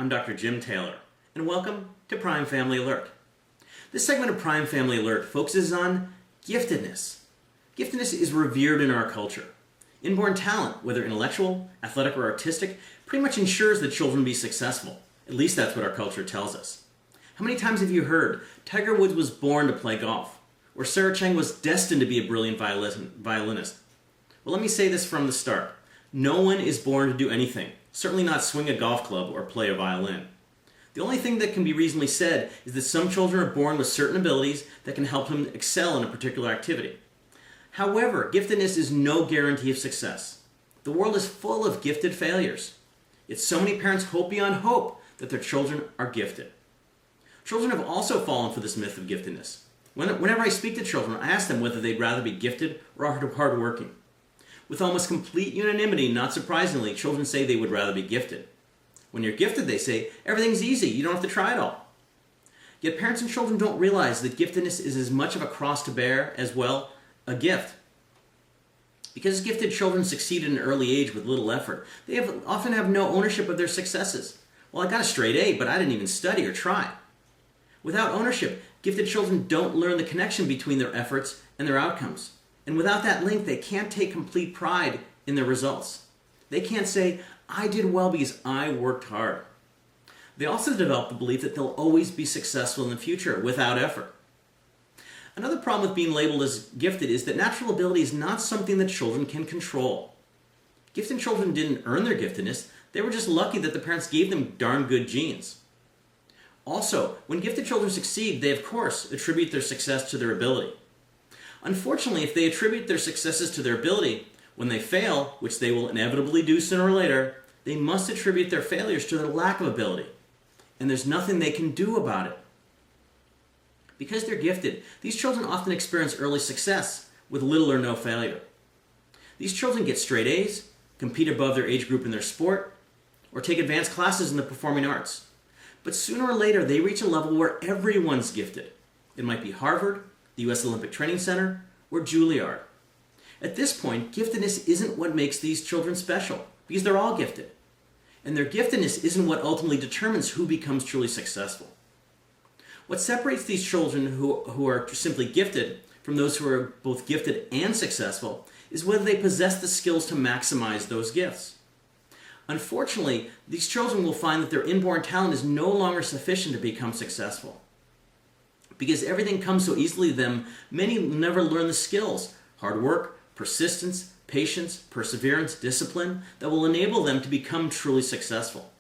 I'm Dr. Jim Taylor, and welcome to Prime Family Alert. This segment of Prime Family Alert focuses on giftedness. Giftedness is revered in our culture. Inborn talent, whether intellectual, athletic, or artistic, pretty much ensures that children be successful. At least that's what our culture tells us. How many times have you heard Tiger Woods was born to play golf, or Sarah Chang was destined to be a brilliant violinist? Well, let me say this from the start. No one is born to do anything, certainly not swing a golf club or play a violin. The only thing that can be reasonably said is that some children are born with certain abilities that can help them excel in a particular activity. However, giftedness is no guarantee of success. The world is full of gifted failures. Yet so many parents hope beyond hope that their children are gifted. Children have also fallen for this myth of giftedness. Whenever I speak to children, I ask them whether they'd rather be gifted or hardworking. With almost complete unanimity, not surprisingly, children say they would rather be gifted. When you're gifted, they say, everything's easy, you don't have to try it all. Yet parents and children don't realize that giftedness is as much of a cross to bear as well a gift. Because gifted children succeed at an early age with little effort, they often have no ownership of their successes. Well, I got a straight A, but I didn't even study or try. Without ownership, gifted children don't learn the connection between their efforts and their outcomes. And without that link, they can't take complete pride in their results. They can't say, I did well because I worked hard. They also develop the belief that they'll always be successful in the future without effort. Another problem with being labeled as gifted is that natural ability is not something that children can control. Gifted children didn't earn their giftedness, they were just lucky that the parents gave them darn good genes. Also, when gifted children succeed, they of course attribute their success to their ability. Unfortunately, if they attribute their successes to their ability, when they fail, which they will inevitably do sooner or later, they must attribute their failures to their lack of ability. And there's nothing they can do about it. Because they're gifted, these children often experience early success with little or no failure. These children get straight A's, compete above their age group in their sport, or take advanced classes in the performing arts. But sooner or later, they reach a level where everyone's gifted. It might be Harvard, the U.S. Olympic Training Center, or Juilliard. At this point, giftedness isn't what makes these children special, because they're all gifted. And their giftedness isn't what ultimately determines who becomes truly successful. What separates these children who are simply gifted from those who are both gifted and successful is whether they possess the skills to maximize those gifts. Unfortunately, these children will find that their inborn talent is no longer sufficient to become successful. Because everything comes so easily to them, many never learn the skills, hard work, persistence, patience, perseverance, discipline, that will enable them to become truly successful.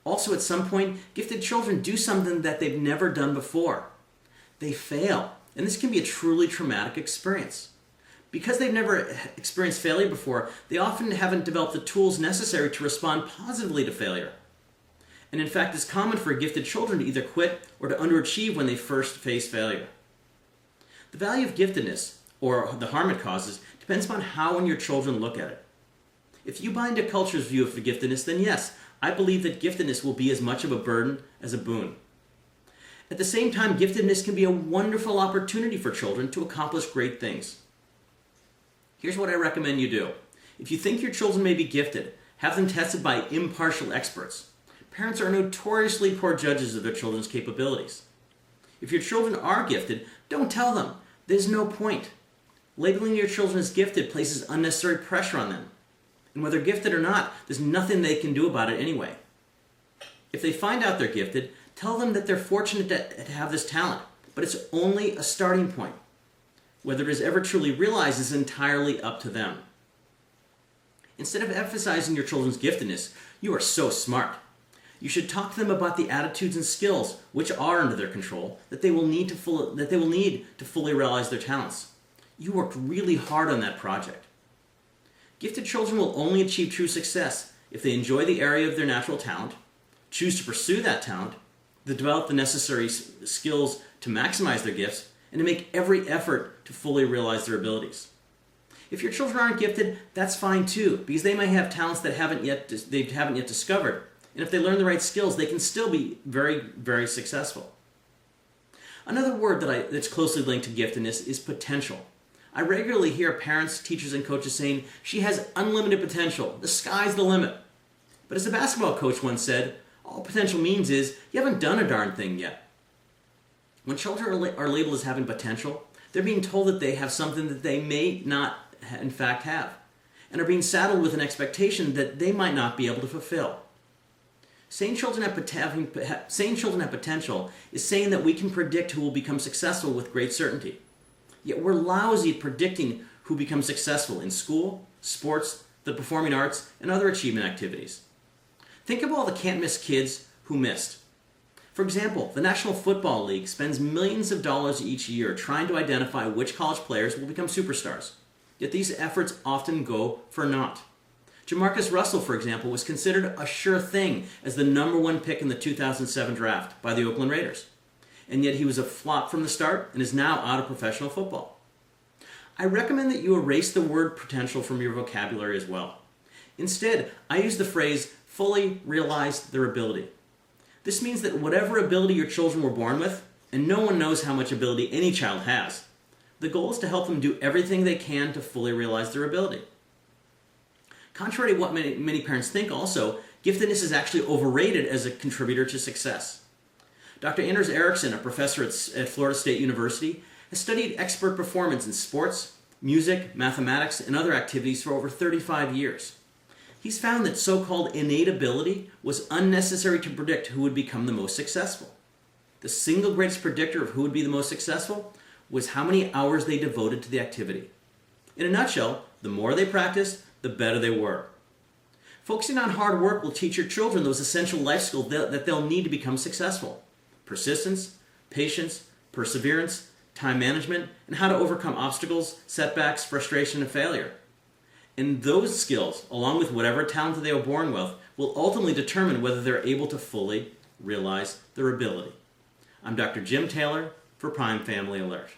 Also, at some point, gifted children do something that they've never done before. They fail, and this can be a truly traumatic experience. Because they've never experienced failure before, they often haven't developed the tools necessary to respond positively to failure. And in fact, it's common for gifted children to either quit or to underachieve when they first face failure. The value of giftedness, or the harm it causes, depends upon how and your children look at it. If you buy into culture's view of giftedness, then yes, I believe that giftedness will be as much of a burden as a boon. At the same time, giftedness can be a wonderful opportunity for children to accomplish great things. Here's what I recommend you do. If you think your children may be gifted, have them tested by impartial experts. Parents are notoriously poor judges of their children's capabilities. If your children are gifted, don't tell them. There's no point. Labeling your children as gifted places unnecessary pressure on them. And whether gifted or not, there's nothing they can do about it anyway. If they find out they're gifted, tell them that they're fortunate to have this talent, but it's only a starting point. Whether it is ever truly realized is entirely up to them. Instead of emphasizing your children's giftedness, you are so smart. You should talk to them about the attitudes and skills, which are under their control, that they will need to fully realize their talents. You worked really hard on that project. Gifted children will only achieve true success if they enjoy the area of their natural talent, choose to pursue that talent, to develop the necessary skills to maximize their gifts, and to make every effort to fully realize their abilities. If your children aren't gifted, that's fine too, because they may have talents that they haven't yet discovered. And if they learn the right skills, they can still be very, very successful. Another word that's closely linked to giftedness is potential. I regularly hear parents, teachers, and coaches saying, she has unlimited potential. The sky's the limit. But as a basketball coach once said, All potential means is you haven't done a darn thing yet. When children are labeled as having potential, they're being told that they have something that they may not in fact have, and are being saddled with an expectation that they might not be able to fulfill. Saying children have potential is saying that we can predict who will become successful with great certainty. Yet we're lousy at predicting who becomes successful in school, sports, the performing arts, and other achievement activities. Think of all the can't-miss kids who missed. For example, the National Football League spends millions of dollars each year trying to identify which college players will become superstars. Yet these efforts often go for naught. Jamarcus Russell, for example, was considered a sure thing as the #1 pick in the 2007 draft by the Oakland Raiders. And yet he was a flop from the start and is now out of professional football. I recommend that you erase the word potential from your vocabulary as well. Instead, I use the phrase fully realize their ability. This means that whatever ability your children were born with, and no one knows how much ability any child has, the goal is to help them do everything they can to fully realize their ability. Contrary to what many parents think also, giftedness is actually overrated as a contributor to success. Dr. Anders Ericsson, a professor at Florida State University, has studied expert performance in sports, music, mathematics, and other activities for over 35 years. He's found that so-called innate ability was unnecessary to predict who would become the most successful. The single greatest predictor of who would be the most successful was how many hours they devoted to the activity. In a nutshell, the more they practiced, the better they were. Focusing on hard work will teach your children those essential life skills that they'll need to become successful. Persistence, patience, perseverance, time management, and how to overcome obstacles, setbacks, frustration, and failure. And those skills, along with whatever talent they were born with, will ultimately determine whether they're able to fully realize their ability. I'm Dr. Jim Taylor for Prime Family Alert.